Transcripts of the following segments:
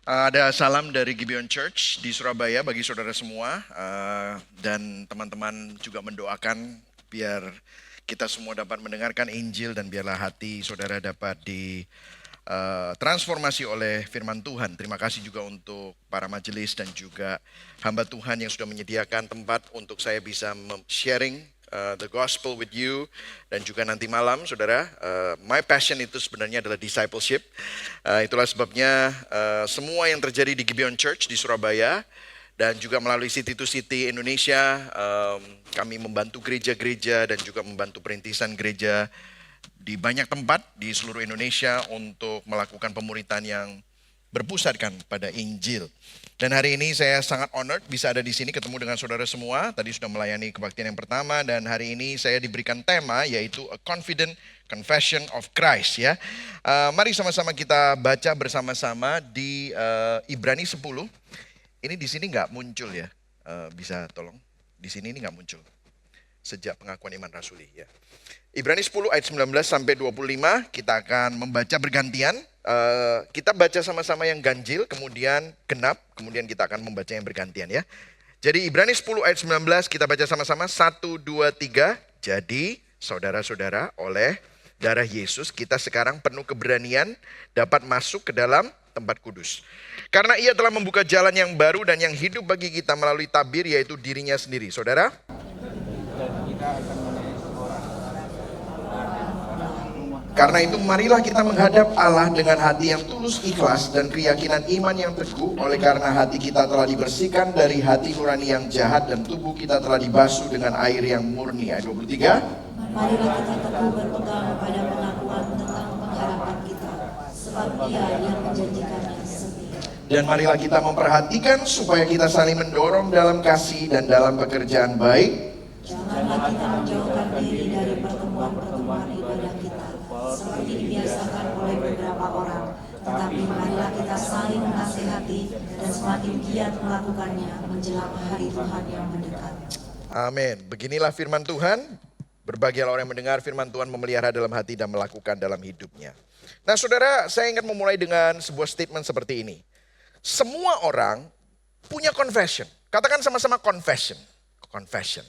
Ada salam dari Gibeon Church di Surabaya bagi saudara semua, dan teman-teman juga mendoakan biar kita semua dapat mendengarkan Injil dan biarlah hati saudara dapat transformasi oleh firman Tuhan. Terima kasih juga untuk para majelis dan juga hamba Tuhan yang sudah menyediakan tempat untuk saya bisa sharing the gospel with you. Dan juga nanti malam saudara, my passion itu sebenarnya adalah discipleship. Itulah sebabnya semua yang terjadi di Gibeon Church di Surabaya dan juga melalui City to City Indonesia, kami membantu gereja-gereja dan juga membantu perintisan gereja di banyak tempat di seluruh Indonesia untuk melakukan pemuritan yang berpusatkan pada Injil. Dan hari ini saya sangat honored bisa ada di sini ketemu dengan saudara semua. Tadi sudah melayani kebaktian yang pertama dan hari ini saya diberikan tema yaitu A Confident Confession of Christ ya. Mari sama-sama kita baca bersama-sama di Ibrani 10. Ini di sini nggak muncul ya, bisa tolong di sini ini nggak muncul sejak pengakuan iman rasuli ya. Ibrani 10 ayat 19 sampai 25 kita akan membaca bergantian. Kita baca sama-sama yang ganjil, kemudian genap, kemudian kita akan membaca yang bergantian ya. Jadi Ibrani 10 ayat 19 kita baca sama-sama 1, 2, 3. Jadi saudara-saudara oleh darah Yesus kita sekarang penuh keberanian dapat masuk ke dalam tempat kudus. Karena ia telah membuka jalan yang baru dan yang hidup bagi kita melalui tabir yaitu dirinya sendiri. Saudara? Karena itu marilah kita menghadap Allah dengan hati yang tulus ikhlas dan keyakinan iman yang teguh. Oleh karena hati kita telah dibersihkan dari hati nurani yang jahat dan tubuh kita telah dibasuh dengan air yang murni. Ayat 23. Marilah kita teguh berpegang pada pengakuan tentang pengharapan kita, sebab Dia yang menjanjikannya setia. Dan marilah kita memperhatikan supaya kita saling mendorong dalam kasih dan dalam pekerjaan baik. Janganlah kita menjauhkan diri dari pertemuan-pertemuan ibadah kita, seperti dibiasakan oleh beberapa orang. Tetapi marilah kita saling menasihati dan semakin giat melakukannya menjelang hari Tuhan yang mendekat. Amin. Beginilah firman Tuhan. Berbahagialah orang yang mendengar firman Tuhan, memelihara dalam hati dan melakukan dalam hidupnya. Nah saudara, saya ingin memulai dengan sebuah statement seperti ini. Semua orang punya confession. Katakan sama-sama confession. Confession.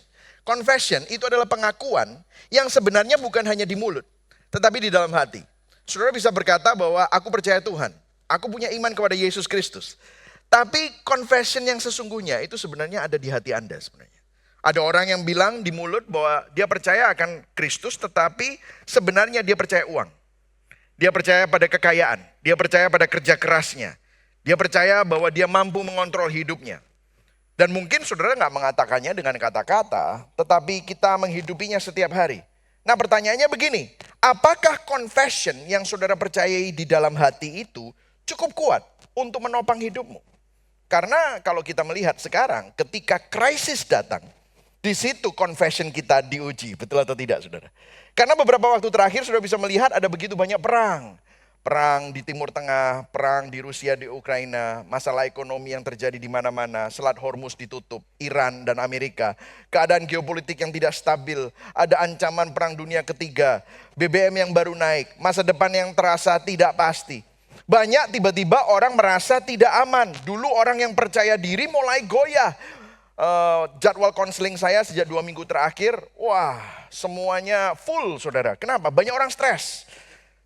Confession itu adalah pengakuan yang sebenarnya bukan hanya di mulut, tetapi di dalam hati. Saudara bisa berkata bahwa aku percaya Tuhan, aku punya iman kepada Yesus Kristus. Tapi confession yang sesungguhnya itu sebenarnya ada di hati Anda sebenarnya. Ada orang yang bilang di mulut bahwa dia percaya akan Kristus, tetapi sebenarnya dia percaya uang. Dia percaya pada kekayaan, dia percaya pada kerja kerasnya. Dia percaya bahwa dia mampu mengontrol hidupnya. Dan mungkin saudara nggak mengatakannya dengan kata-kata, tetapi kita menghidupinya setiap hari. Nah pertanyaannya begini, apakah confession yang saudara percayai di dalam hati itu cukup kuat untuk menopang hidupmu? Karena kalau kita melihat sekarang ketika krisis datang, di situ confession kita diuji, betul atau tidak saudara? Karena beberapa waktu terakhir saudara bisa melihat ada begitu banyak perang. Perang di Timur Tengah, perang di Rusia, di Ukraina, masalah ekonomi yang terjadi di mana-mana, Selat Hormuz ditutup, Iran dan Amerika, keadaan geopolitik yang tidak stabil, ada ancaman perang dunia ketiga, BBM yang baru naik, masa depan yang terasa tidak pasti. Banyak tiba-tiba orang merasa tidak aman. Dulu orang yang percaya diri mulai goyah. Jadwal konseling saya sejak 2 minggu terakhir, wah semuanya full saudara. Kenapa? Banyak orang stres.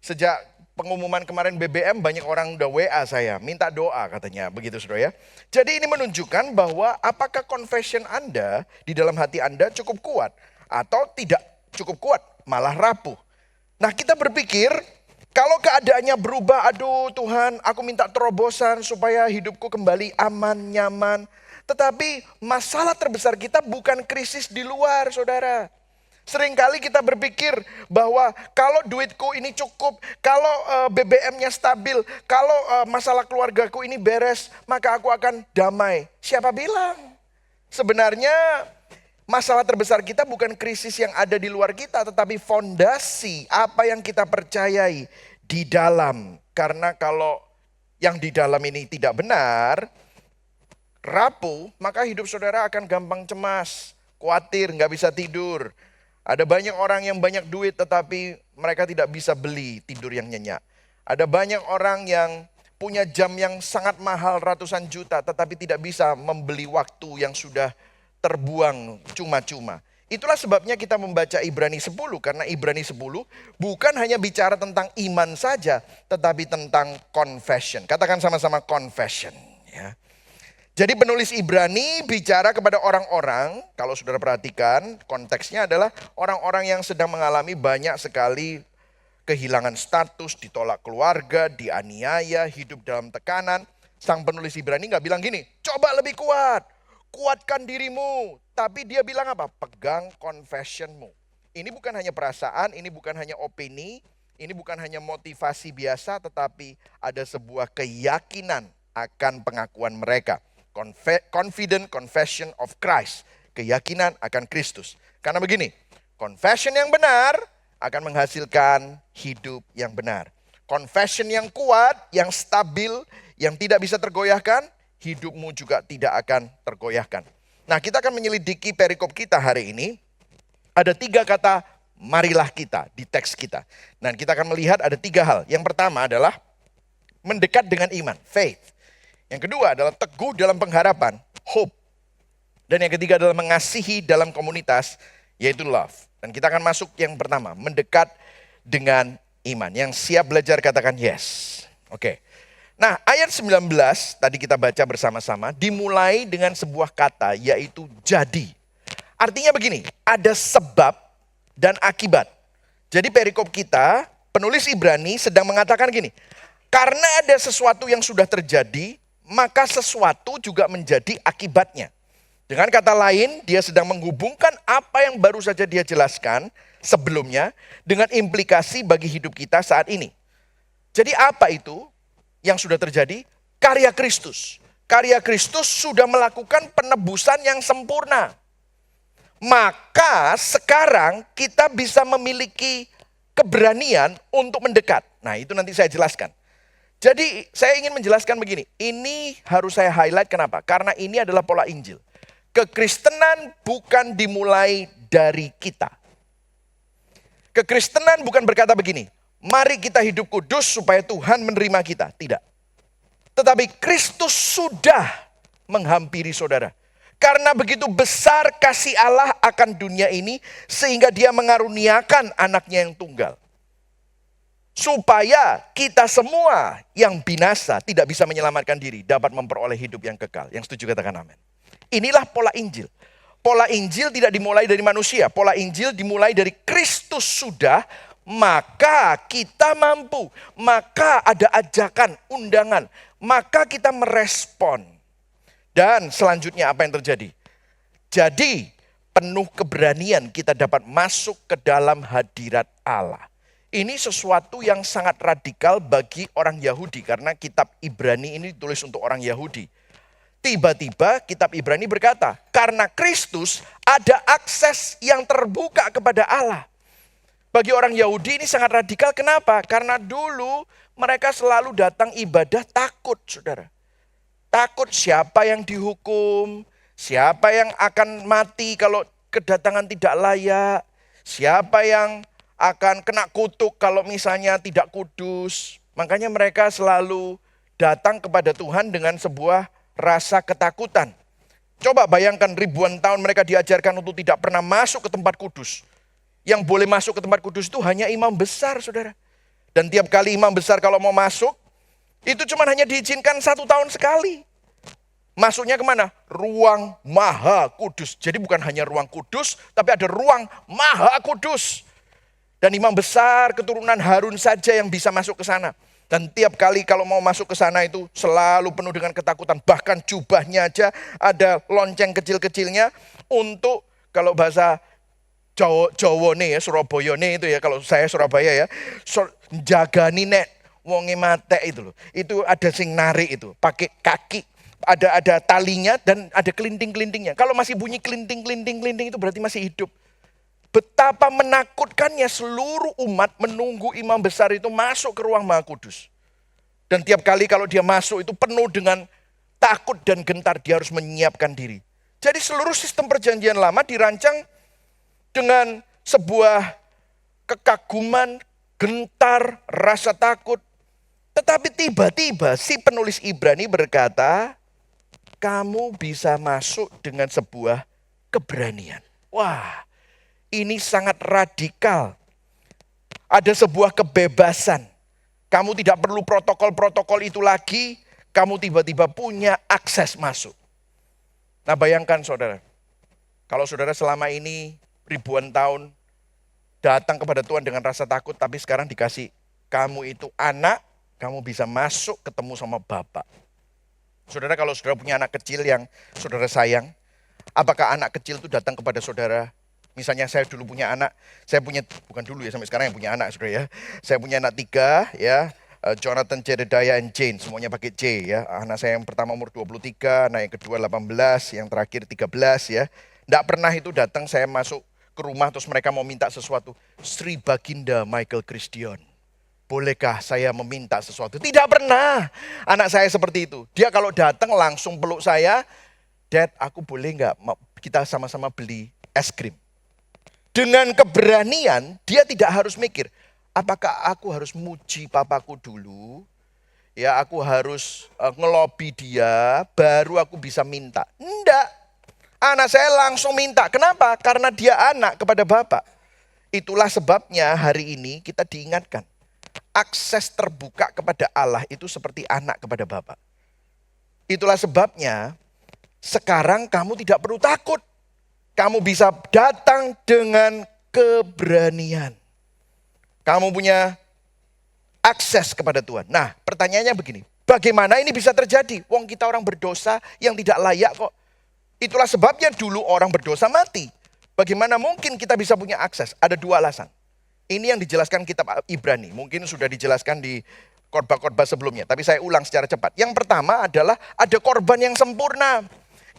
Sejak pengumuman kemarin BBM banyak orang udah WA saya, minta doa katanya, begitu saudara ya. Jadi ini menunjukkan bahwa apakah confession Anda di dalam hati Anda cukup kuat atau tidak cukup kuat, malah rapuh. Nah kita berpikir kalau keadaannya berubah, aduh Tuhan aku minta terobosan supaya hidupku kembali aman, nyaman. Tetapi masalah terbesar kita bukan krisis di luar saudara. Seringkali kita berpikir bahwa kalau duitku ini cukup, kalau BBM-nya stabil, kalau masalah keluargaku ini beres, maka aku akan damai. Siapa bilang? Sebenarnya masalah terbesar kita bukan krisis yang ada di luar kita, tetapi fondasi apa yang kita percayai di dalam. Karena kalau yang di dalam ini tidak benar, rapuh, maka hidup saudara akan gampang cemas, khawatir, nggak bisa tidur. Ada banyak orang yang banyak duit tetapi mereka tidak bisa beli tidur yang nyenyak. Ada banyak orang yang punya jam yang sangat mahal ratusan juta, tetapi tidak bisa membeli waktu yang sudah terbuang cuma-cuma. Itulah sebabnya kita membaca Ibrani 10, karena Ibrani 10 bukan hanya bicara tentang iman saja, tetapi tentang confession. Katakan sama-sama confession. Ya. Jadi penulis Ibrani bicara kepada orang-orang, kalau saudara perhatikan konteksnya adalah orang-orang yang sedang mengalami banyak sekali kehilangan status, ditolak keluarga, dianiaya, hidup dalam tekanan. Sang penulis Ibrani nggak bilang gini, coba lebih kuat, kuatkan dirimu. Tapi dia bilang apa? Pegang confessionmu. Ini bukan hanya perasaan, ini bukan hanya opini, ini bukan hanya motivasi biasa, tetapi ada sebuah keyakinan akan pengakuan mereka. Confident confession of Christ. Keyakinan akan Kristus. Karena begini, confession yang benar akan menghasilkan hidup yang benar. Confession yang kuat, yang stabil, yang tidak bisa tergoyahkan, hidupmu juga tidak akan tergoyahkan. Nah, kita akan menyelidiki perikop kita hari ini. Ada 3 kata marilah kita di teks kita. Dan kita akan melihat ada 3 hal. Yang pertama adalah mendekat dengan iman, faith. Yang kedua adalah teguh dalam pengharapan, hope. Dan yang ketiga adalah mengasihi dalam komunitas, yaitu love. Dan kita akan masuk yang pertama, mendekat dengan iman. Yang siap belajar katakan yes. Oke. Nah, ayat 19 tadi kita baca bersama-sama dimulai dengan sebuah kata yaitu jadi. Artinya begini, ada sebab dan akibat. Jadi perikop kita, penulis Ibrani sedang mengatakan gini, karena ada sesuatu yang sudah terjadi, maka sesuatu juga menjadi akibatnya. Dengan kata lain, dia sedang menghubungkan apa yang baru saja dia jelaskan sebelumnya dengan implikasi bagi hidup kita saat ini. Jadi apa itu yang sudah terjadi? Karya Kristus. Karya Kristus sudah melakukan penebusan yang sempurna. Maka sekarang kita bisa memiliki keberanian untuk mendekat. Nah, itu nanti saya jelaskan. Jadi saya ingin menjelaskan begini, ini harus saya highlight kenapa? Karena ini adalah pola Injil. Kekristenan bukan dimulai dari kita. Kekristenan bukan berkata begini, mari kita hidup kudus supaya Tuhan menerima kita. Tidak. Tetapi Kristus sudah menghampiri saudara. Karena begitu besar kasih Allah akan dunia ini, sehingga dia mengaruniakan anaknya yang tunggal. Supaya kita semua yang binasa tidak bisa menyelamatkan diri, dapat memperoleh hidup yang kekal. Yang setuju katakan amin. Inilah pola Injil. Pola Injil tidak dimulai dari manusia. Pola Injil dimulai dari Kristus sudah, maka kita mampu. Maka ada ajakan, undangan. Maka kita merespon. Dan selanjutnya apa yang terjadi? Jadi penuh keberanian kita dapat masuk ke dalam hadirat Allah. Ini sesuatu yang sangat radikal bagi orang Yahudi. Karena kitab Ibrani ini ditulis untuk orang Yahudi. Tiba-tiba kitab Ibrani berkata, karena Kristus ada akses yang terbuka kepada Allah. Bagi orang Yahudi ini sangat radikal, kenapa? Karena dulu mereka selalu datang ibadah takut, saudara. Takut siapa yang dihukum, siapa yang akan mati kalau kedatangan tidak layak, siapa yang akan kena kutuk kalau misalnya tidak kudus. Makanya mereka selalu datang kepada Tuhan dengan sebuah rasa ketakutan. Coba bayangkan ribuan tahun mereka diajarkan untuk tidak pernah masuk ke tempat kudus. Yang boleh masuk ke tempat kudus itu hanya imam besar, saudara. Dan tiap kali imam besar kalau mau masuk, itu cuma hanya diizinkan 1 tahun sekali. Masuknya kemana? Ruang maha kudus. Jadi bukan hanya ruang kudus, tapi ada ruang maha kudus. Dan imam besar keturunan Harun saja yang bisa masuk ke sana. Dan tiap kali kalau mau masuk ke sana itu selalu penuh dengan ketakutan. Bahkan jubahnya aja ada lonceng kecil-kecilnya untuk kalau bahasa Jawa nih ya, Surabaya nih itu ya. Kalau saya Surabaya ya, jagani nek wonge mate itu loh. Itu ada sing narik itu, pakai kaki. Ada talinya dan ada kelinting-kelintingnya. Kalau masih bunyi kelinting itu berarti masih hidup. Betapa menakutkannya seluruh umat menunggu imam besar itu masuk ke ruang maha kudus. Dan tiap kali kalau dia masuk itu penuh dengan takut dan gentar, dia harus menyiapkan diri. Jadi seluruh sistem perjanjian lama dirancang dengan sebuah kekaguman, gentar, rasa takut. Tetapi tiba-tiba si penulis Ibrani berkata, kamu bisa masuk dengan sebuah keberanian. Wah, ini sangat radikal. Ada sebuah kebebasan. Kamu tidak perlu protokol-protokol itu lagi. Kamu tiba-tiba punya akses masuk. Nah bayangkan saudara. Kalau saudara selama ini ribuan tahun datang kepada Tuhan dengan rasa takut. Tapi sekarang dikasih kamu itu anak. Kamu bisa masuk ketemu sama Bapa. Saudara kalau saudara punya anak kecil yang saudara sayang. Apakah anak kecil itu datang kepada saudara? Misalnya saya dulu punya anak, bukan dulu ya sampai sekarang yang punya anak saudara ya. Saya punya anak 3 ya, Jonathan, Jedediah, and Jane, semuanya pakai J ya. Anak saya yang pertama umur 23, anak yang kedua 18, yang terakhir 13 ya. Tidak pernah itu datang saya masuk ke rumah terus mereka mau minta sesuatu. Sri Baginda Michael Christian, bolehkah saya meminta sesuatu? Tidak pernah anak saya seperti itu. Dia kalau datang langsung peluk saya, Dad aku boleh nggak kita sama-sama beli es krim? Dengan keberanian, dia tidak harus mikir, apakah aku harus muji papaku dulu? Ya, aku harus ngelobi dia, baru aku bisa minta. Enggak. Anak saya langsung minta. Kenapa? Karena dia anak kepada Bapak. Itulah sebabnya hari ini kita diingatkan. Akses terbuka kepada Allah itu seperti anak kepada Bapak. Itulah sebabnya sekarang kamu tidak perlu takut. Kamu bisa datang dengan keberanian. Kamu punya akses kepada Tuhan. Nah, pertanyaannya begini. Bagaimana ini bisa terjadi? Wong kita orang berdosa yang tidak layak kok. Itulah sebabnya dulu orang berdosa mati. Bagaimana mungkin kita bisa punya akses? Ada 2 alasan. Ini yang dijelaskan kitab Ibrani. Mungkin sudah dijelaskan di khotbah-khotbah sebelumnya. Tapi saya ulang secara cepat. Yang pertama adalah ada korban yang sempurna.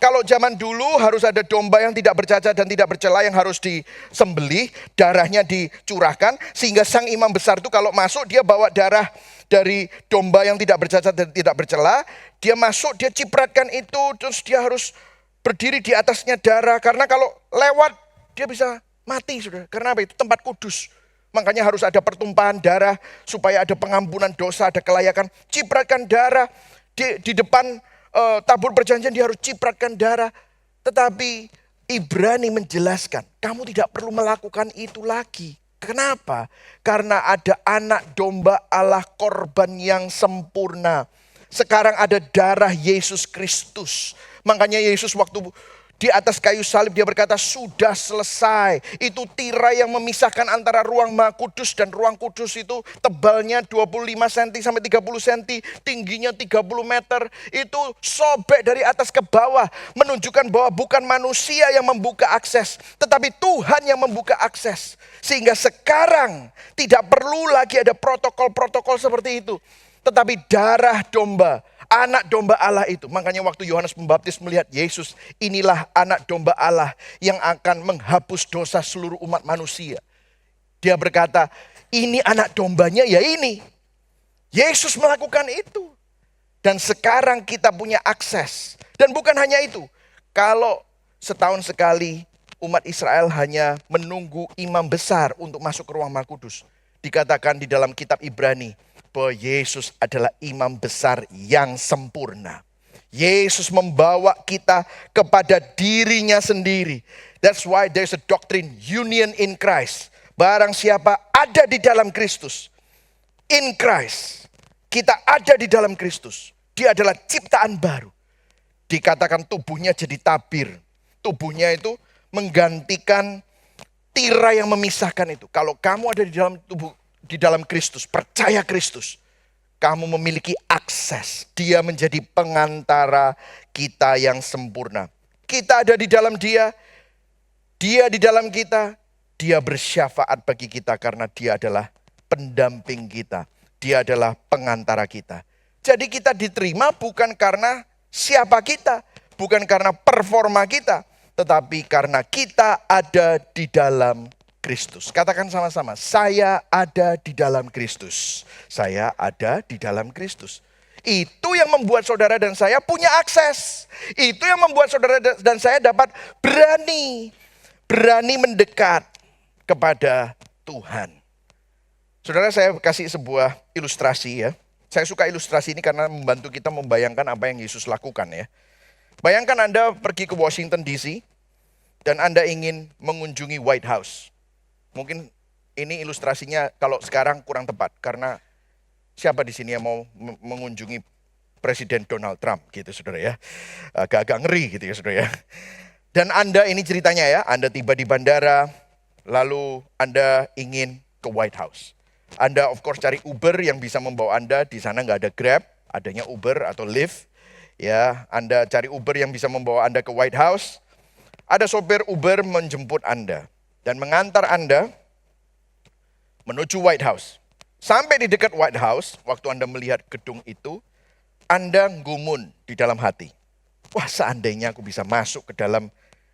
Kalau zaman dulu harus ada domba yang tidak bercacat dan tidak bercela yang harus disembelih, darahnya dicurahkan, sehingga sang imam besar itu kalau masuk dia bawa darah dari domba yang tidak bercacat dan tidak bercela, dia masuk, dia cipratkan itu, terus dia harus berdiri di atasnya darah, karena kalau lewat dia bisa mati saudara, karena apa itu tempat kudus. Makanya harus ada pertumpahan darah supaya ada pengampunan dosa, ada kelayakan, cipratkan darah di depan tabur perjanjian dia harus cipratkan darah. Tetapi Ibrani menjelaskan, kamu tidak perlu melakukan itu lagi. Kenapa? Karena ada anak domba Allah korban yang sempurna. Sekarang ada darah Yesus Kristus. Makanya Yesus waktu di atas kayu salib dia berkata sudah selesai. Itu tirai yang memisahkan antara ruang Maha Kudus dan ruang kudus itu tebalnya 25 cm sampai 30 cm, tingginya 30 meter. Itu sobek dari atas ke bawah, menunjukkan bahwa bukan manusia yang membuka akses, tetapi Tuhan yang membuka akses. Sehingga sekarang tidak perlu lagi ada protokol-protokol seperti itu. Tetapi darah domba, anak domba Allah itu. Makanya waktu Yohanes Pembaptis melihat Yesus, inilah anak domba Allah yang akan menghapus dosa seluruh umat manusia. Dia berkata, ini anak dombanya ya ini. Yesus melakukan itu. Dan sekarang kita punya akses. Dan bukan hanya itu. Kalau setahun sekali umat Israel hanya menunggu imam besar untuk masuk ke ruang Maha Kudus. Dikatakan di dalam kitab Ibrani, bahwa Yesus adalah imam besar yang sempurna. Yesus membawa kita kepada dirinya sendiri. That's why there's a doctrine, union in Christ. Barang siapa ada di dalam Kristus, in Christ, kita ada di dalam Kristus. Dia adalah ciptaan baru. Dikatakan tubuhnya jadi tabir. Tubuhnya itu menggantikan tirai yang memisahkan itu. Kalau kamu ada di dalam tubuh, di dalam Kristus, percaya Kristus, kamu memiliki akses. Dia menjadi pengantara kita yang sempurna. Kita ada di dalam dia, dia di dalam kita, dia bersyafaat bagi kita karena dia adalah pendamping kita. Dia adalah pengantara kita. Jadi kita diterima bukan karena siapa kita, bukan karena performa kita, tetapi karena kita ada di dalam Kristus. Katakan sama-sama, saya ada di dalam Kristus. Saya ada di dalam Kristus. Itu yang membuat saudara dan saya punya akses. Itu yang membuat saudara dan saya dapat berani mendekat kepada Tuhan. Saudara, saya kasih sebuah ilustrasi ya. Saya suka ilustrasi ini karena membantu kita membayangkan apa yang Yesus lakukan ya. Bayangkan Anda pergi ke Washington DC dan Anda ingin mengunjungi White House. Mungkin ini ilustrasinya kalau sekarang kurang tepat karena siapa di sini yang mau mengunjungi Presiden Donald Trump gitu saudara ya. Agak-agak ngeri gitu ya saudara ya. Dan Anda ini ceritanya ya, Anda tiba di bandara lalu Anda ingin ke White House. Anda of course cari Uber yang bisa membawa Anda, di sana nggak ada Grab, adanya Uber atau Lyft. Ya, Anda cari Uber yang bisa membawa Anda ke White House. Ada sopir Uber menjemput Anda dan mengantar Anda menuju White House. Sampai di dekat White House, waktu Anda melihat gedung itu, Anda gumun di dalam hati. Wah, seandainya aku bisa masuk ke dalam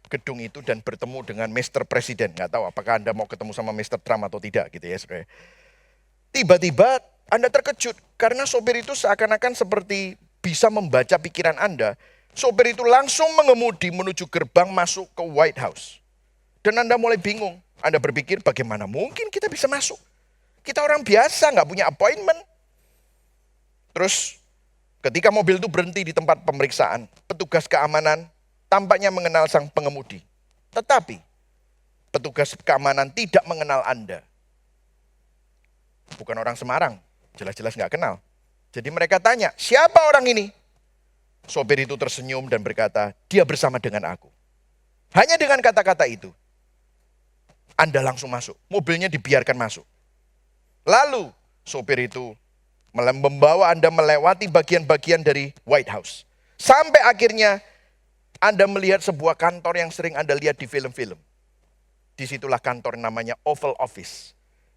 gedung itu dan bertemu dengan Mr. Presiden. Nggak tahu apakah Anda mau ketemu sama Mr. Trump atau tidak gitu ya saudara. Tiba-tiba Anda terkejut karena sopir itu seakan-akan seperti bisa membaca pikiran Anda. Sopir itu langsung mengemudi menuju gerbang masuk ke White House. Dan Anda mulai bingung. Anda berpikir bagaimana mungkin kita bisa masuk? Kita orang biasa nggak punya appointment. Terus ketika mobil itu berhenti di tempat pemeriksaan, petugas keamanan tampaknya mengenal sang pengemudi. Tetapi petugas keamanan tidak mengenal Anda. Bukan orang Semarang, jelas-jelas nggak kenal. Jadi mereka tanya, siapa orang ini? Sopir itu tersenyum dan berkata, dia bersama dengan aku. Hanya dengan kata-kata itu, Anda langsung masuk. Mobilnya dibiarkan masuk. Lalu sopir itu membawa Anda melewati bagian-bagian dari White House. Sampai akhirnya Anda melihat sebuah kantor yang sering Anda lihat di film-film. Disitulah kantor namanya Oval Office.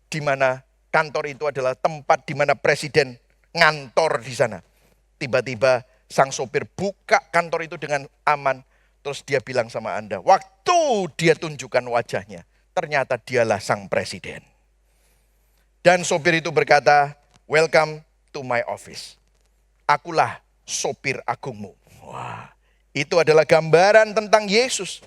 Di mana kantor itu adalah tempat di mana presiden ngantor di sana. Tiba-tiba sang sopir buka kantor itu dengan aman. Terus dia bilang sama Anda, waktu dia tunjukkan wajahnya, ternyata dialah sang presiden. Dan sopir itu berkata, welcome to my office. Akulah sopir agungmu. Wah, itu adalah gambaran tentang Yesus.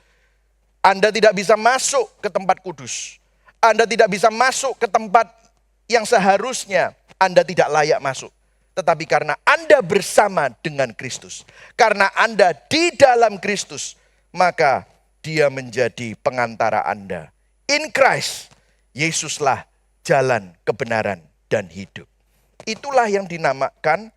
Anda tidak bisa masuk ke tempat kudus. Anda tidak bisa masuk ke tempat yang seharusnya Anda tidak layak masuk. Tetapi karena Anda bersama dengan Kristus, karena Anda di dalam Kristus, maka dia menjadi pengantara Anda. In Christ, Yesuslah jalan kebenaran dan hidup. Itulah yang dinamakan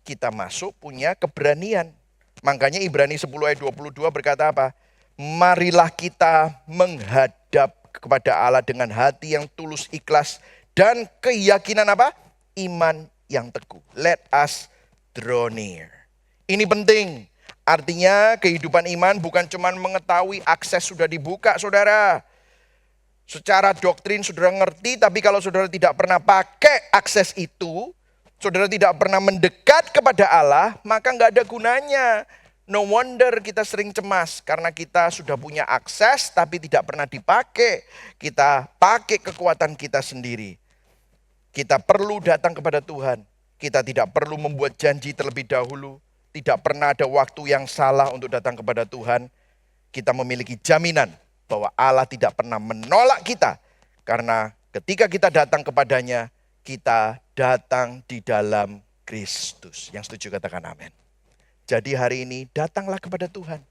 kita masuk punya keberanian. Makanya Ibrani 10 ayat 22 berkata apa? Marilah kita menghadap kepada Allah dengan hati yang tulus ikhlas dan keyakinan apa? Iman yang teguh. Let us draw near. Ini penting. Artinya kehidupan iman bukan cuma mengetahui akses sudah dibuka saudara. Secara doktrin saudara ngerti, tapi kalau saudara tidak pernah pakai akses itu, saudara tidak pernah mendekat kepada Allah, maka nggak ada gunanya. No wonder kita sering cemas karena kita sudah punya akses tapi tidak pernah dipakai. Kita pakai kekuatan kita sendiri. Kita perlu datang kepada Tuhan. Kita tidak perlu membuat janji terlebih dahulu. Tidak pernah ada waktu yang salah untuk datang kepada Tuhan. Kita memiliki jaminan bahwa Allah tidak pernah menolak kita. Karena ketika kita datang kepadanya, kita datang di dalam Kristus. Yang setuju katakan amin. Jadi hari ini datanglah kepada Tuhan.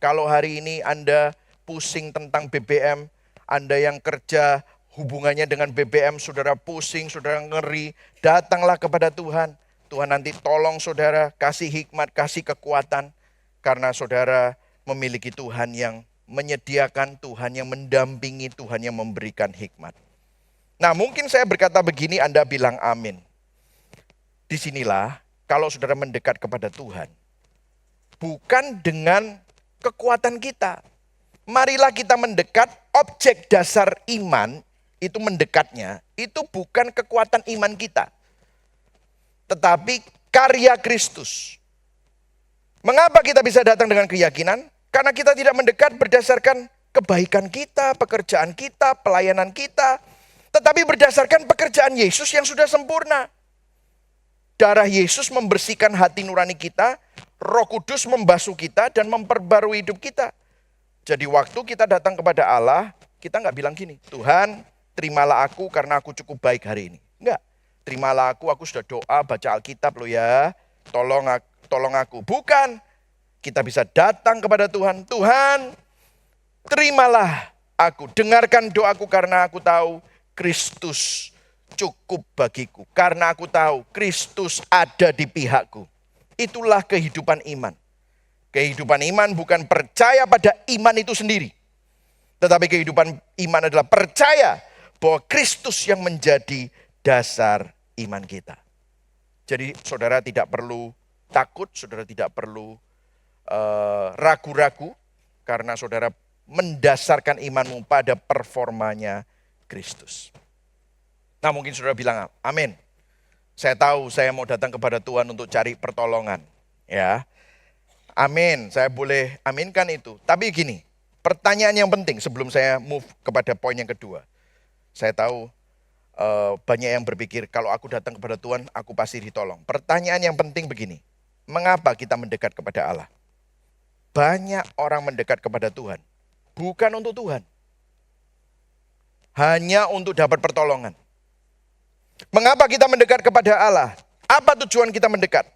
Kalau hari ini Anda pusing tentang BBM, Anda yang kerja hubungannya dengan BBM, saudara pusing, saudara ngeri, datanglah kepada Tuhan. Tuhan nanti tolong saudara, kasih hikmat, kasih kekuatan. Karena saudara memiliki Tuhan yang menyediakan, Tuhan yang mendampingi, Tuhan yang memberikan hikmat. Nah mungkin saya berkata begini, Anda bilang amin. Disinilah kalau saudara mendekat kepada Tuhan, bukan dengan kekuatan kita. Marilah kita mendekat, objek dasar iman itu mendekatnya, itu bukan kekuatan iman kita. Tetapi karya Kristus. Mengapa kita bisa datang dengan keyakinan? Karena kita tidak mendekat berdasarkan kebaikan kita, pekerjaan kita, pelayanan kita. Tetapi berdasarkan pekerjaan Yesus yang sudah sempurna. Darah Yesus membersihkan hati nurani kita, Roh Kudus membasuh kita dan memperbarui hidup kita. Jadi waktu kita datang kepada Allah, kita nggak bilang gini, Tuhan terimalah aku karena aku cukup baik hari ini. Enggak. terimalah aku sudah doa, baca Alkitab loh ya, tolong aku. Bukan, kita bisa datang kepada Tuhan, Tuhan terimalah aku, dengarkan doaku karena aku tahu Kristus cukup bagiku. Karena aku tahu Kristus ada di pihakku. Itulah kehidupan iman. Kehidupan iman bukan percaya pada iman itu sendiri. Tetapi kehidupan iman adalah percaya bahwa Kristus yang menjadi dasar iman kita. Jadi saudara tidak perlu takut, saudara tidak perlu ragu-ragu. Karena saudara mendasarkan imanmu pada performanya Kristus. Nah mungkin saudara bilang, amin. Saya tahu saya mau datang kepada Tuhan untuk cari pertolongan. Ya, amin, saya boleh aminkan itu. Tapi gini, pertanyaan yang penting sebelum saya move kepada poin yang kedua. Saya tahu banyak yang berpikir kalau aku datang kepada Tuhan, aku pasti ditolong. Pertanyaan yang penting begini, mengapa kita mendekat kepada Allah? Banyak orang mendekat kepada Tuhan, bukan untuk Tuhan. Hanya untuk dapat pertolongan. Mengapa kita mendekat kepada Allah? Apa tujuan kita mendekat?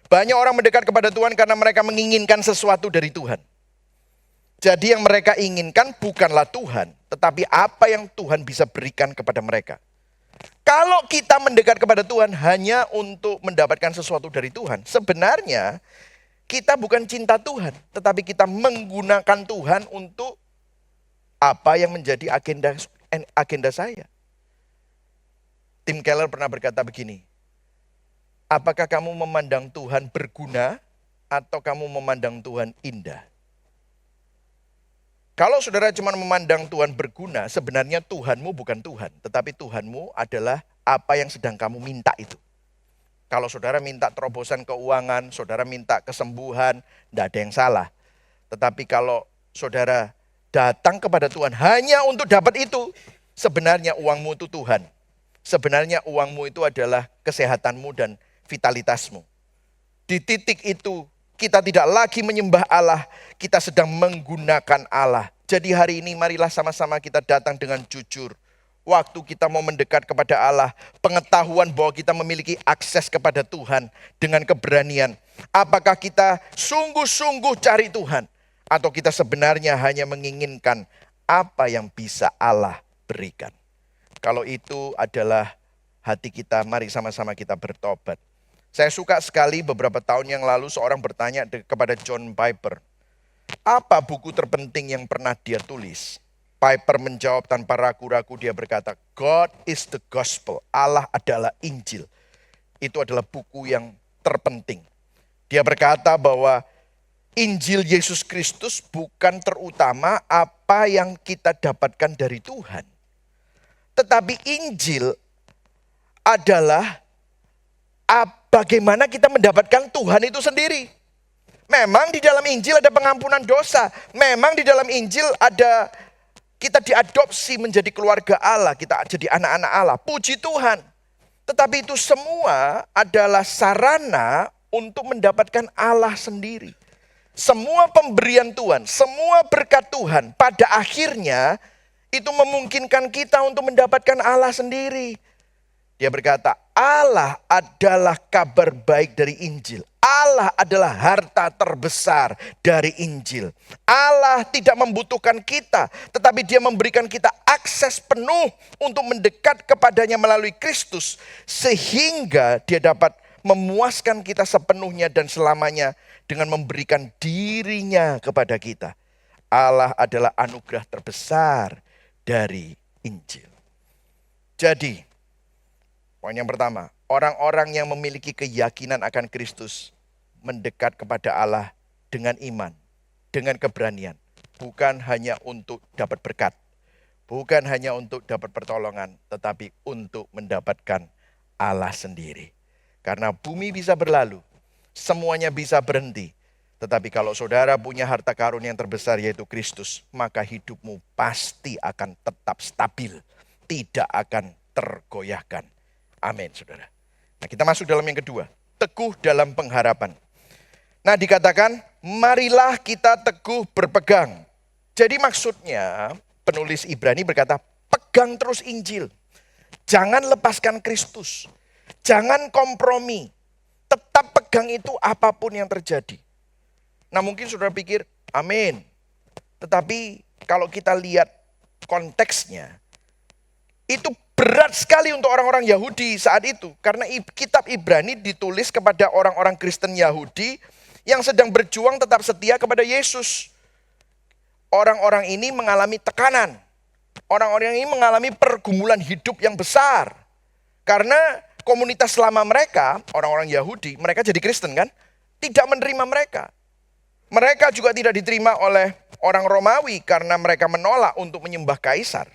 Banyak orang mendekat kepada Tuhan karena mereka menginginkan sesuatu dari Tuhan. Jadi yang mereka inginkan bukanlah Tuhan, tetapi apa yang Tuhan bisa berikan kepada mereka. Kalau kita mendekat kepada Tuhan hanya untuk mendapatkan sesuatu dari Tuhan, sebenarnya kita bukan cinta Tuhan, tetapi kita menggunakan Tuhan untuk apa yang menjadi agenda saya. Tim Keller pernah berkata begini, apakah kamu memandang Tuhan berguna atau kamu memandang Tuhan indah? Kalau saudara cuma memandang Tuhan berguna, sebenarnya Tuhanmu bukan Tuhan. Tetapi Tuhanmu adalah apa yang sedang kamu minta itu. Kalau saudara minta terobosan keuangan, saudara minta kesembuhan, tidak ada yang salah. Tetapi kalau saudara datang kepada Tuhan hanya untuk dapat itu, sebenarnya uangmu itu Tuhan. Sebenarnya uangmu itu adalah kesehatanmu dan vitalitasmu. Di titik itu kita tidak lagi menyembah Allah, kita sedang menggunakan Allah. Jadi hari ini marilah sama-sama kita datang dengan jujur. Waktu kita mau mendekat kepada Allah, pengetahuan bahwa kita memiliki akses kepada Tuhan dengan keberanian. Apakah kita sungguh-sungguh cari Tuhan? Atau kita sebenarnya hanya menginginkan apa yang bisa Allah berikan? Kalau itu adalah hati kita, mari sama-sama kita bertobat. Saya suka sekali beberapa tahun yang lalu seorang bertanya kepada John Piper, apa buku terpenting yang pernah dia tulis? Piper menjawab tanpa ragu-ragu, dia berkata, God is the gospel, Allah adalah Injil. Itu adalah buku yang terpenting. Dia berkata bahwa Injil Yesus Kristus bukan terutama apa yang kita dapatkan dari Tuhan. Tetapi Injil adalah bagaimana kita mendapatkan Tuhan itu sendiri. Memang di dalam Injil ada pengampunan dosa. Memang di dalam Injil ada kita diadopsi menjadi keluarga Allah. Kita jadi anak-anak Allah. Puji Tuhan. Tetapi itu semua adalah sarana untuk mendapatkan Allah sendiri. Semua pemberian Tuhan, semua berkat Tuhan pada akhirnya itu memungkinkan kita untuk mendapatkan Allah sendiri. Dia berkata, Allah adalah kabar baik dari Injil. Allah adalah harta terbesar dari Injil. Allah tidak membutuhkan kita, tetapi Dia memberikan kita akses penuh untuk mendekat kepadanya melalui Kristus. Sehingga Dia dapat memuaskan kita sepenuhnya dan selamanya dengan memberikan dirinya kepada kita. Allah adalah anugerah terbesar dari Injil. Jadi, poin yang pertama, orang-orang yang memiliki keyakinan akan Kristus mendekat kepada Allah dengan iman, dengan keberanian. Bukan hanya untuk dapat berkat, bukan hanya untuk dapat pertolongan, tetapi untuk mendapatkan Allah sendiri. Karena bumi bisa berlalu, semuanya bisa berhenti. Tetapi kalau saudara punya harta karun yang terbesar yaitu Kristus, maka hidupmu pasti akan tetap stabil, tidak akan tergoyahkan. Amin, saudara. Nah, kita masuk dalam yang kedua, teguh dalam pengharapan. Nah, dikatakan, marilah kita teguh berpegang. Jadi maksudnya, penulis Ibrani berkata, pegang terus Injil. Jangan lepaskan Kristus. Jangan kompromi. Tetap pegang itu apapun yang terjadi. Nah mungkin saudara pikir, amin. Tetapi kalau kita lihat konteksnya, itu berat sekali untuk orang-orang Yahudi saat itu. Karena kitab Ibrani ditulis kepada orang-orang Kristen Yahudi yang sedang berjuang tetap setia kepada Yesus. Orang-orang ini mengalami tekanan. Orang-orang ini mengalami pergumulan hidup yang besar. Karena komunitas lama mereka, orang-orang Yahudi, mereka jadi Kristen kan? Tidak menerima mereka. Mereka juga tidak diterima oleh orang Romawi karena mereka menolak untuk menyembah kaisar.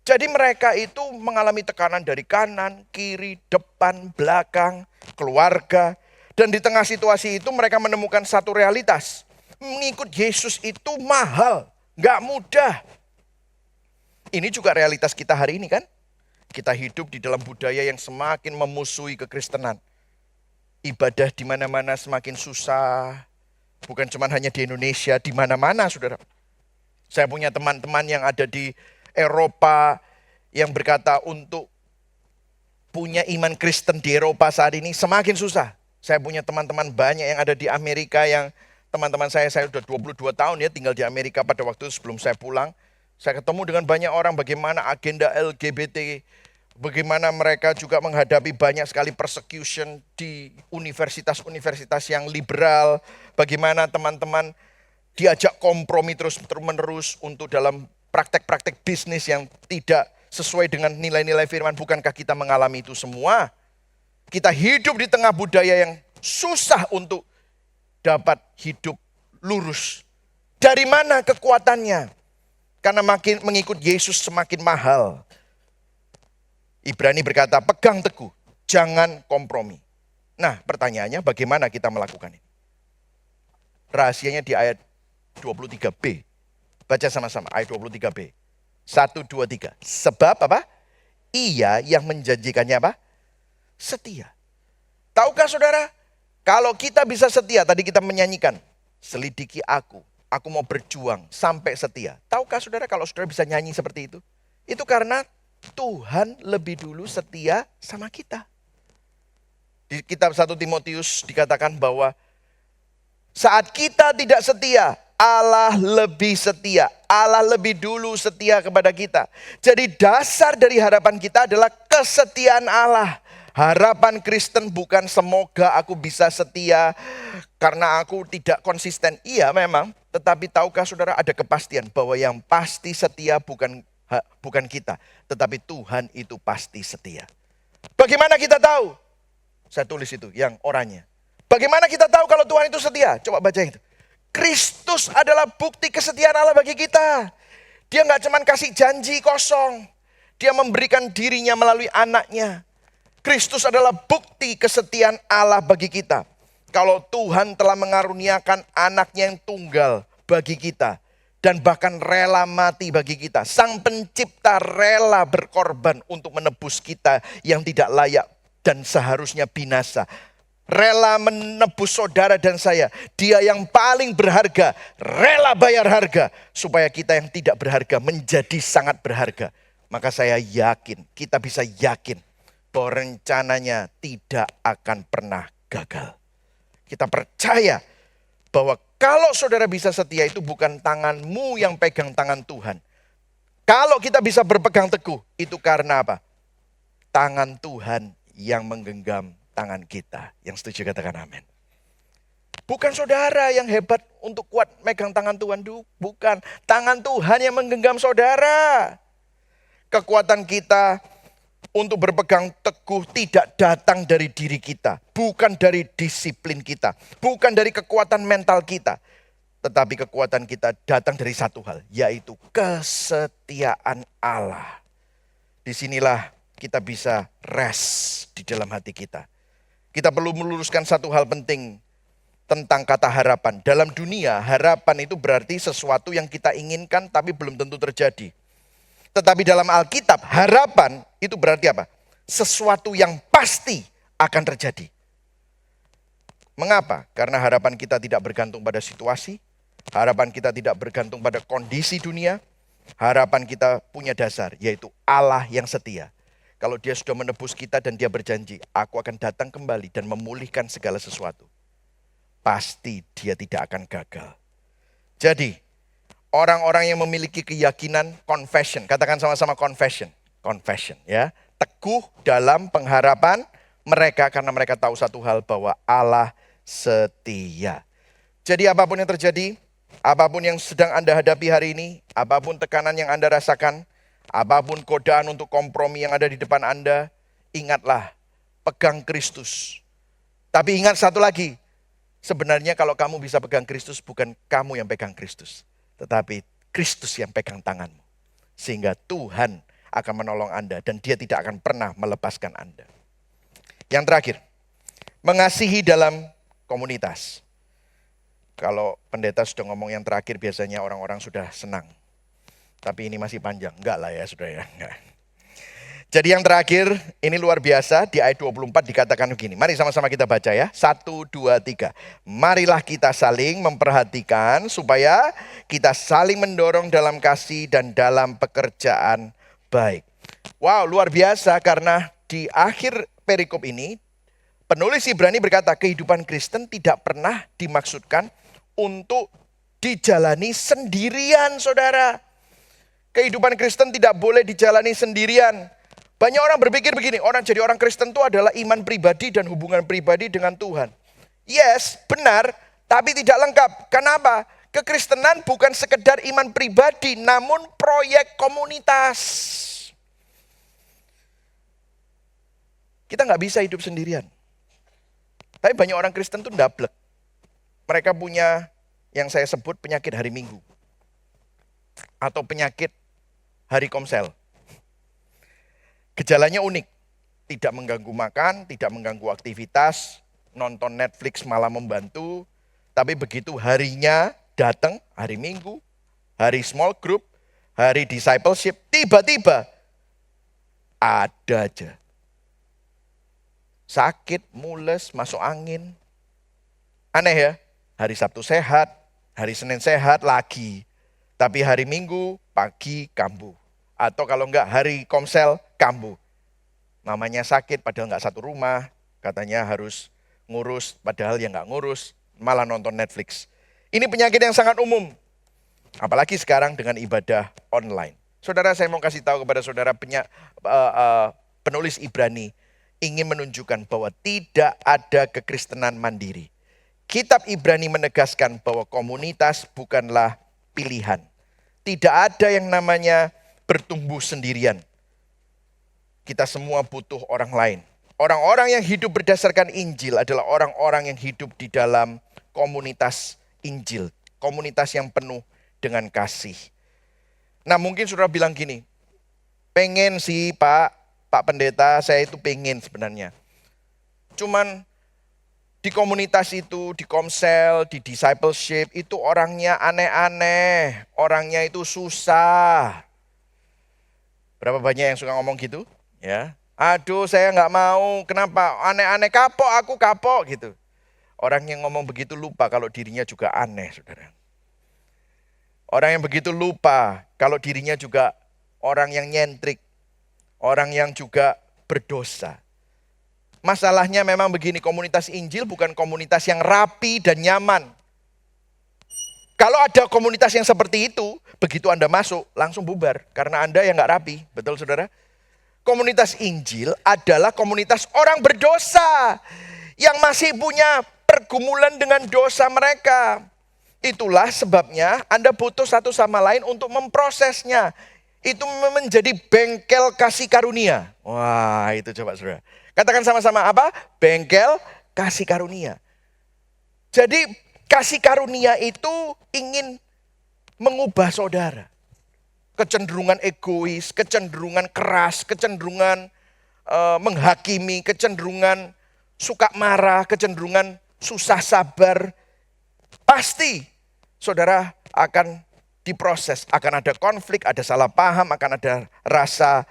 Jadi mereka itu mengalami tekanan dari kanan, kiri, depan, belakang, keluarga. Dan di tengah situasi itu mereka menemukan satu realitas. Mengikut Yesus itu mahal, gak mudah. Ini juga realitas kita hari ini kan? Kita hidup di dalam budaya yang semakin memusuhi kekristenan. Ibadah di mana-mana semakin susah. Bukan cuma hanya di Indonesia, di mana-mana saudara. Saya punya teman-teman yang ada di Eropa yang berkata untuk punya iman Kristen di Eropa saat ini semakin susah. Saya punya teman-teman banyak yang ada di Amerika yang teman-teman saya sudah 22 tahun ya tinggal di Amerika pada waktu sebelum saya pulang. Saya ketemu dengan banyak orang bagaimana agenda LGBT, bagaimana mereka juga menghadapi banyak sekali persecution di universitas-universitas yang liberal, bagaimana teman-teman diajak kompromi terus-menerus untuk dalam praktek-praktek bisnis yang tidak sesuai dengan nilai-nilai firman. Bukankah kita mengalami itu semua? Kita hidup di tengah budaya yang susah untuk dapat hidup lurus. Dari mana kekuatannya? Karena makin mengikut Yesus semakin mahal. Ibrani berkata, pegang teguh, jangan kompromi. Nah, pertanyaannya bagaimana kita melakukan ini? Rahasianya di ayat 23b. Baca sama-sama ayat 23b. 1, 2, 3. Sebab apa? Ia yang menjanjikannya apa? Setia. Tahukah saudara? Kalau kita bisa setia, tadi kita menyanyikan. Selidiki aku mau berjuang sampai setia. Tahukah saudara kalau saudara bisa nyanyi seperti itu? Itu karena Tuhan lebih dulu setia sama kita. Di kitab 1 Timotius dikatakan bahwa saat kita tidak setia, Allah lebih setia. Allah lebih dulu setia kepada kita. Jadi dasar dari harapan kita adalah kesetiaan Allah. Harapan Kristen bukan semoga aku bisa setia karena aku tidak konsisten. Iya memang, tetapi tahukah saudara ada kepastian bahwa yang pasti setia bukan kita, tetapi Tuhan itu pasti setia. Bagaimana kita tahu? Saya tulis itu yang oranye. Bagaimana kita tahu kalau Tuhan itu setia? Coba baca itu. Kristus adalah bukti kesetiaan Allah bagi kita. Dia nggak cuma kasih janji kosong. Dia memberikan dirinya melalui anaknya. Kristus adalah bukti kesetiaan Allah bagi kita. Kalau Tuhan telah mengaruniakan anaknya yang tunggal bagi kita. Dan bahkan rela mati bagi kita. Sang pencipta rela berkorban untuk menebus kita yang tidak layak dan seharusnya binasa. Rela menebus saudara dan saya. Dia yang paling berharga, rela bayar harga. Supaya kita yang tidak berharga menjadi sangat berharga. Maka saya yakin, kita bisa yakin bahwa rencananya tidak akan pernah gagal. Kita percaya bahwa kalau saudara bisa setia itu bukan tanganmu yang pegang tangan Tuhan. Kalau kita bisa berpegang teguh, itu karena apa? Tangan Tuhan yang menggenggam tangan kita. Yang setuju katakan amin. Bukan saudara yang hebat untuk kuat megang tangan Tuhan. Bukan. Tangan Tuhan yang menggenggam saudara. Kekuatan kita untuk berpegang teguh tidak datang dari diri kita. Bukan dari disiplin kita. Bukan dari kekuatan mental kita. Tetapi kekuatan kita datang dari satu hal. Yaitu kesetiaan Allah. Disinilah kita bisa rest di dalam hati kita. Kita perlu meluruskan satu hal penting tentang kata harapan. Dalam dunia, harapan itu berarti sesuatu yang kita inginkan tapi belum tentu terjadi. Tetapi dalam Alkitab, harapan itu berarti apa? Sesuatu yang pasti akan terjadi. Mengapa? Karena harapan kita tidak bergantung pada situasi. Harapan kita tidak bergantung pada kondisi dunia. Harapan kita punya dasar, yaitu Allah yang setia. Kalau dia sudah menebus kita dan dia berjanji, aku akan datang kembali dan memulihkan segala sesuatu. Pasti dia tidak akan gagal. Jadi, orang-orang yang memiliki keyakinan confession, katakan sama-sama confession. Confession ya, teguh dalam pengharapan mereka karena mereka tahu satu hal bahwa Allah setia. Jadi apapun yang terjadi, apapun yang sedang Anda hadapi hari ini, apapun tekanan yang Anda rasakan, apapun godaan untuk kompromi yang ada di depan Anda, ingatlah, pegang Kristus. Tapi ingat satu lagi, sebenarnya kalau kamu bisa pegang Kristus, bukan kamu yang pegang Kristus, tetapi Kristus yang pegang tanganmu. Sehingga Tuhan akan menolong Anda dan dia tidak akan pernah melepaskan Anda. Yang terakhir, mengasihi dalam komunitas. Kalau pendeta sudah ngomong yang terakhir, biasanya orang-orang sudah senang. Tapi ini masih panjang. Enggak lah ya saudara ya. Enggak. Jadi yang terakhir, ini luar biasa. Di ayat 24 dikatakan begini. Mari sama-sama kita baca ya. 1, 2, 3. Marilah kita saling memperhatikan supaya kita saling mendorong dalam kasih dan dalam pekerjaan baik. Wow, luar biasa karena di akhir perikop ini, penulis Ibrani berkata kehidupan Kristen tidak pernah dimaksudkan untuk dijalani sendirian saudara. Kehidupan Kristen tidak boleh dijalani sendirian. Banyak orang berpikir begini, jadi orang Kristen itu adalah iman pribadi dan hubungan pribadi dengan Tuhan. Yes, benar, tapi tidak lengkap. Kenapa? Kekristenan bukan sekedar iman pribadi, namun proyek komunitas. Kita nggak bisa hidup sendirian. Tapi banyak orang Kristen itu ndablek. Mereka punya yang saya sebut penyakit hari Minggu. Atau penyakit hari Komsel. Gejalanya unik. Tidak mengganggu makan, tidak mengganggu aktivitas, nonton Netflix malah membantu. Tapi begitu harinya datang, hari Minggu, hari small group, hari discipleship, tiba-tiba ada aja. Sakit, mules, masuk angin. Aneh ya, hari Sabtu sehat, hari Senin sehat lagi. Tapi hari Minggu, pagi kambuh. Atau kalau enggak hari Komsel, kambuh. Mamanya sakit padahal enggak satu rumah. Katanya harus ngurus padahal ya enggak ngurus. Malah nonton Netflix. Ini penyakit yang sangat umum. Apalagi sekarang dengan ibadah online. Saudara, saya mau kasih tahu kepada saudara penulis Ibrani. Ingin menunjukkan bahwa tidak ada kekristenan mandiri. Kitab Ibrani menegaskan bahwa komunitas bukanlah pilihan. Tidak ada yang namanya bertumbuh sendirian. Kita semua butuh orang lain. Orang-orang yang hidup berdasarkan Injil adalah orang-orang yang hidup di dalam komunitas Injil. Komunitas yang penuh dengan kasih. Nah mungkin saudara bilang gini, pengen sih Pak Pendeta, saya itu pengen sebenarnya. Cuman di komunitas itu, di Komsel, di discipleship, itu orangnya aneh-aneh. Orangnya itu susah. Berapa banyak yang suka ngomong gitu? Ya, aduh saya nggak mau, kenapa? Aneh-aneh, aku kapok gitu. Orang yang ngomong begitu lupa kalau dirinya juga aneh, saudara. Orang yang begitu lupa kalau dirinya juga orang yang nyentrik. Orang yang juga berdosa. Masalahnya memang begini, komunitas Injil bukan komunitas yang rapi dan nyaman. Kalau ada komunitas yang seperti itu, begitu Anda masuk, langsung bubar. Karena Anda yang gak rapi, betul saudara? Komunitas Injil adalah komunitas orang berdosa. Yang masih punya pergumulan dengan dosa mereka. Itulah sebabnya Anda butuh satu sama lain untuk memprosesnya. Itu menjadi bengkel kasih karunia. Wah itu coba saudara. Katakan sama-sama apa? Bengkel kasih karunia. Jadi kasih karunia itu ingin mengubah saudara. Kecenderungan egois, kecenderungan keras, kecenderungan menghakimi, kecenderungan suka marah, kecenderungan susah sabar. Pasti saudara akan diproses, akan ada konflik, ada salah paham, akan ada rasa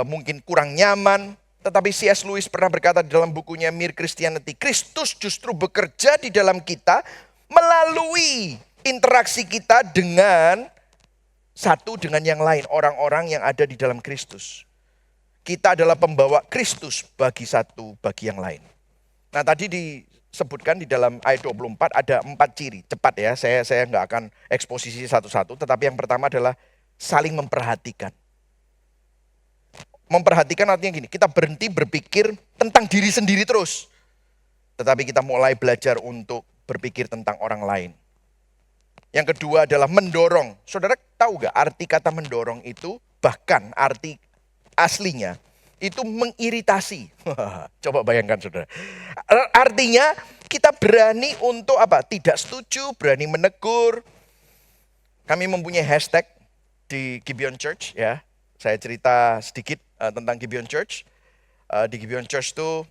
mungkin kurang nyaman. Tetapi C.S. Lewis pernah berkata di dalam bukunya Mere Christianity, Kristus justru bekerja di dalam kita melalui interaksi kita dengan satu dengan yang lain, orang-orang yang ada di dalam Kristus. Kita adalah pembawa Kristus bagi satu, bagi yang lain. Nah tadi disebutkan di dalam ayat 24 ada 4 ciri. Cepat ya, saya nggak akan eksposisi satu-satu. Tetapi yang pertama adalah saling memperhatikan. Memperhatikan artinya gini, kita berhenti berpikir tentang diri sendiri terus. Tetapi kita mulai belajar untuk berpikir tentang orang lain. Yang kedua adalah mendorong. Saudara tahu gak arti kata mendorong itu, bahkan arti aslinya itu mengiritasi. Coba bayangkan saudara. Artinya kita berani untuk apa? Tidak setuju, berani menegur. Kami mempunyai hashtag di Gibeon Church ya. Saya cerita sedikit tentang Gibeon Church. Di Gibeon Church itu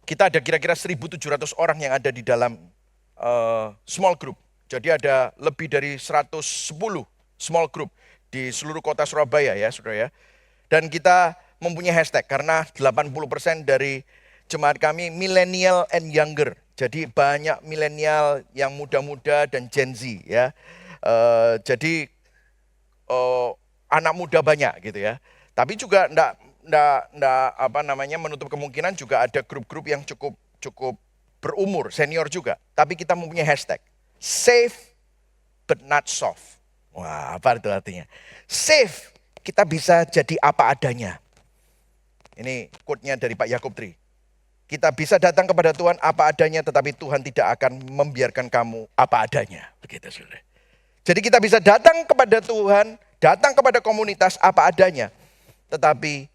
kita ada kira-kira 1.700 orang yang ada di dalam small group. Jadi ada lebih dari 110 small group di seluruh kota Surabaya ya saudara ya. Dan kita mempunyai hashtag karena 80% dari jemaat kami millennial and younger. Jadi banyak milenial yang muda-muda dan Gen Z ya. Jadi anak muda banyak gitu ya. Tapi juga enggak menutup kemungkinan juga ada grup-grup yang cukup berumur, senior juga. Tapi kita mempunyai hashtag safe but not soft. Wah, apa itu artinya? Safe, kita bisa jadi apa adanya. Ini quote-nya dari Pak Yakub Tri. Kita bisa datang kepada Tuhan apa adanya, tetapi Tuhan tidak akan membiarkan kamu apa adanya. Begitu saudara. Jadi kita bisa datang kepada Tuhan, datang kepada komunitas apa adanya. Tetapi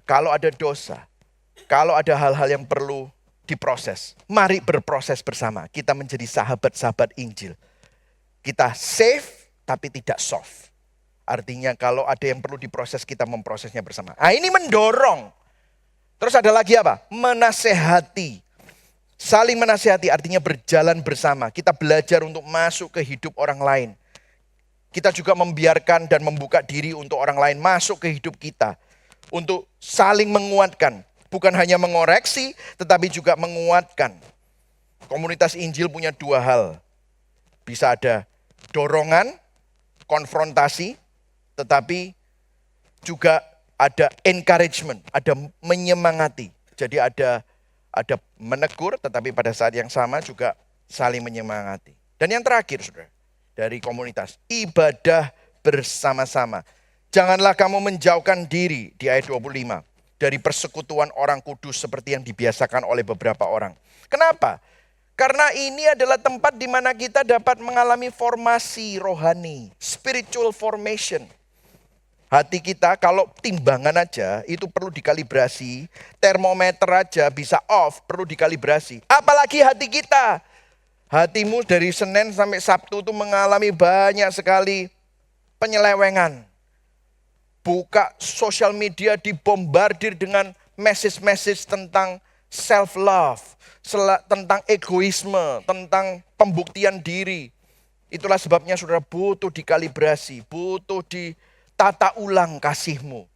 kalau ada dosa, kalau ada hal-hal yang perlu diproses, mari berproses bersama. Kita menjadi sahabat-sahabat Injil. Kita safe tapi tidak soft. Artinya kalau ada yang perlu diproses, kita memprosesnya bersama. Nah ini mendorong. Terus ada lagi apa? Menasehati. Saling menasehati artinya berjalan bersama. Kita belajar untuk masuk ke hidup orang lain. Kita juga membiarkan dan membuka diri untuk orang lain masuk ke hidup kita. Untuk saling menguatkan. Bukan hanya mengoreksi, tetapi juga menguatkan. Komunitas Injil punya 2 hal. Bisa ada dorongan, konfrontasi, tetapi juga ada encouragement, ada menyemangati. Jadi ada menegur, tetapi pada saat yang sama juga saling menyemangati. Dan yang terakhir saudara, dari komunitas, ibadah bersama-sama. Janganlah kamu menjauhkan diri di ayat 25 dari persekutuan orang kudus seperti yang dibiasakan oleh beberapa orang. Kenapa? Karena ini adalah tempat di mana kita dapat mengalami formasi rohani, spiritual formation. Hati kita kalau timbangan aja itu perlu dikalibrasi, termometer aja bisa off, perlu dikalibrasi. Apalagi hati kita. Hatimu dari Senin sampai Sabtu itu mengalami banyak sekali penyelewengan. Buka sosial media dibombardir dengan message-message tentang self-love, tentang egoisme, tentang pembuktian diri. Itulah sebabnya saudara butuh dikalibrasi, butuh ditata ulang kasihmu.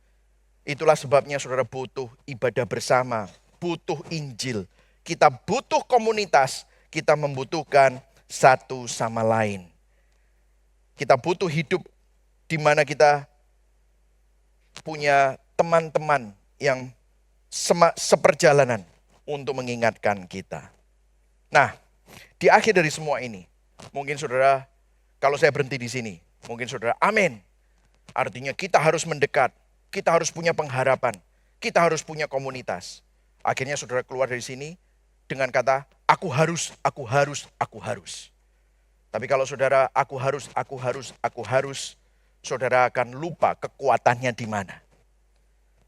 Itulah sebabnya saudara butuh ibadah bersama, butuh Injil. Kita butuh komunitas, kita membutuhkan satu sama lain. Kita butuh hidup di mana kita punya teman-teman yang seperjalanan untuk mengingatkan kita. Nah, di akhir dari semua ini, mungkin saudara, kalau saya berhenti di sini, mungkin saudara, amin. Artinya kita harus mendekat, kita harus punya pengharapan, kita harus punya komunitas. Akhirnya saudara keluar dari sini dengan kata, aku harus. Tapi kalau saudara, aku harus, saudara akan lupa kekuatannya di mana.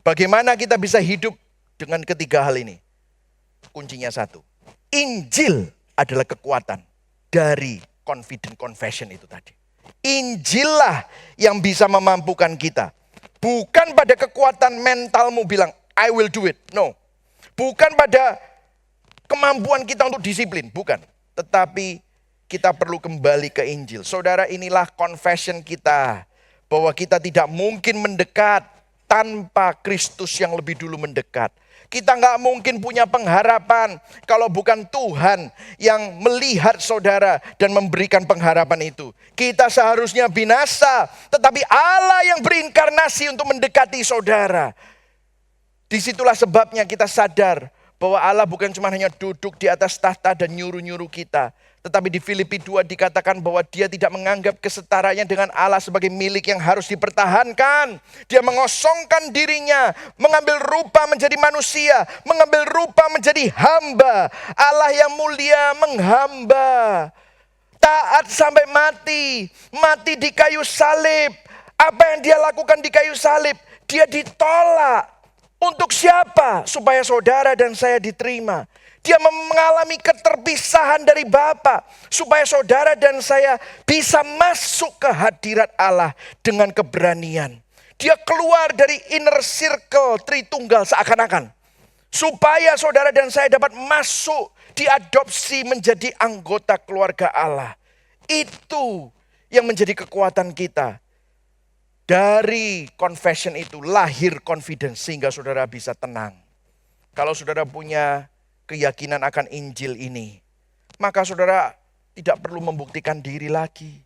Bagaimana kita bisa hidup dengan ketiga hal ini? Kuncinya satu. Injil adalah kekuatan dari confident confession itu tadi. Injillah yang bisa memampukan kita. Bukan pada kekuatan mentalmu bilang, I will do it. No. Bukan pada kemampuan kita untuk disiplin. Bukan. Tetapi kita perlu kembali ke Injil. Saudara, inilah confession kita. Bahwa kita tidak mungkin mendekat tanpa Kristus yang lebih dulu mendekat. Kita nggak mungkin punya pengharapan kalau bukan Tuhan yang melihat saudara dan memberikan pengharapan itu. Kita seharusnya binasa, tetapi Allah yang berinkarnasi untuk mendekati saudara. Disitulah sebabnya kita sadar bahwa Allah bukan cuma hanya duduk di atas tahta dan nyuruh-nyuruh kita. Tetapi di Filipi 2 dikatakan bahwa dia tidak menganggap kesetaraannya dengan Allah sebagai milik yang harus dipertahankan. Dia mengosongkan dirinya, mengambil rupa menjadi manusia, mengambil rupa menjadi hamba. Allah yang mulia menghamba. Taat sampai mati, mati di kayu salib. Apa yang dia lakukan di kayu salib? Dia ditolak. Untuk siapa? Supaya saudara dan saya diterima. Dia mengalami keterpisahan dari Bapa. Supaya saudara dan saya bisa masuk ke hadirat Allah dengan keberanian. Dia keluar dari inner circle Tritunggal seakan-akan. Supaya saudara dan saya dapat masuk, diadopsi menjadi anggota keluarga Allah. Itu yang menjadi kekuatan kita. Dari confession itu lahir confidence sehingga saudara bisa tenang. Kalau saudara punya keyakinan akan Injil ini, maka saudara tidak perlu membuktikan diri lagi.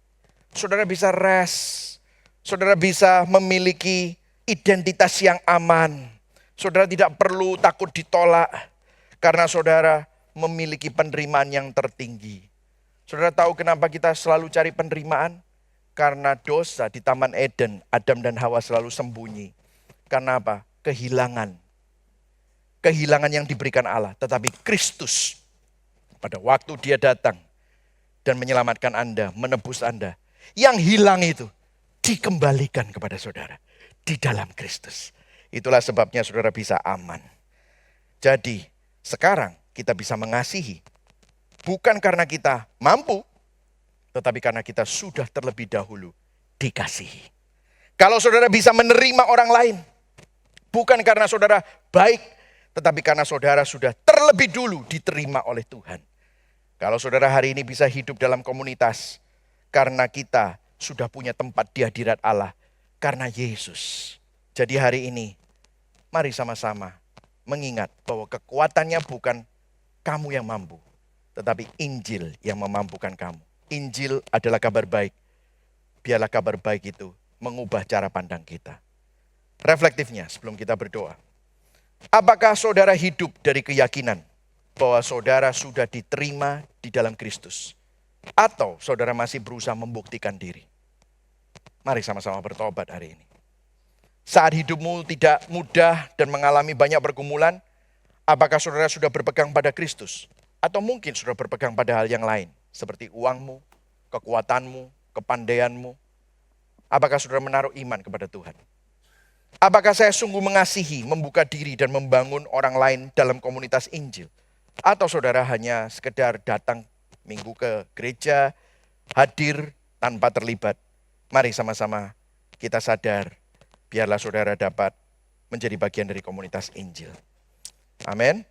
Saudara bisa rest. Saudara bisa memiliki identitas yang aman. Saudara tidak perlu takut ditolak karena saudara memiliki penerimaan yang tertinggi. Saudara tahu kenapa kita selalu cari penerimaan? Karena dosa di Taman Eden, Adam dan Hawa selalu sembunyi. Karena apa? Kehilangan. Kehilangan yang diberikan Allah. Tetapi Kristus pada waktu dia datang dan menyelamatkan Anda, menebus Anda. Yang hilang itu dikembalikan kepada saudara di dalam Kristus. Itulah sebabnya saudara bisa aman. Jadi sekarang kita bisa mengasihi. Bukan karena kita mampu, tetapi karena kita sudah terlebih dahulu dikasihi. Kalau saudara bisa menerima orang lain, bukan karena saudara baik, tetapi karena saudara sudah terlebih dulu diterima oleh Tuhan. Kalau saudara hari ini bisa hidup dalam komunitas, karena kita sudah punya tempat di hadirat Allah, karena Yesus. Jadi hari ini, mari sama-sama mengingat bahwa kekuatannya bukan kamu yang mampu, tetapi Injil yang memampukan kamu. Injil adalah kabar baik. Biarlah kabar baik itu mengubah cara pandang kita. Reflektifnya sebelum kita berdoa. Apakah saudara hidup dari keyakinan bahwa saudara sudah diterima di dalam Kristus? Atau saudara masih berusaha membuktikan diri? Mari sama-sama bertobat hari ini. Saat hidupmu tidak mudah dan mengalami banyak pergumulan, apakah saudara sudah berpegang pada Kristus? Atau mungkin saudara berpegang pada hal yang lain? Seperti uangmu, kekuatanmu, kepandaianmu. Apakah saudara menaruh iman kepada Tuhan? Apakah saya sungguh mengasihi, membuka diri dan membangun orang lain dalam komunitas Injil? Atau saudara hanya sekedar datang minggu ke gereja, hadir tanpa terlibat? Mari sama-sama kita sadar, biarlah saudara dapat menjadi bagian dari komunitas Injil. Amin.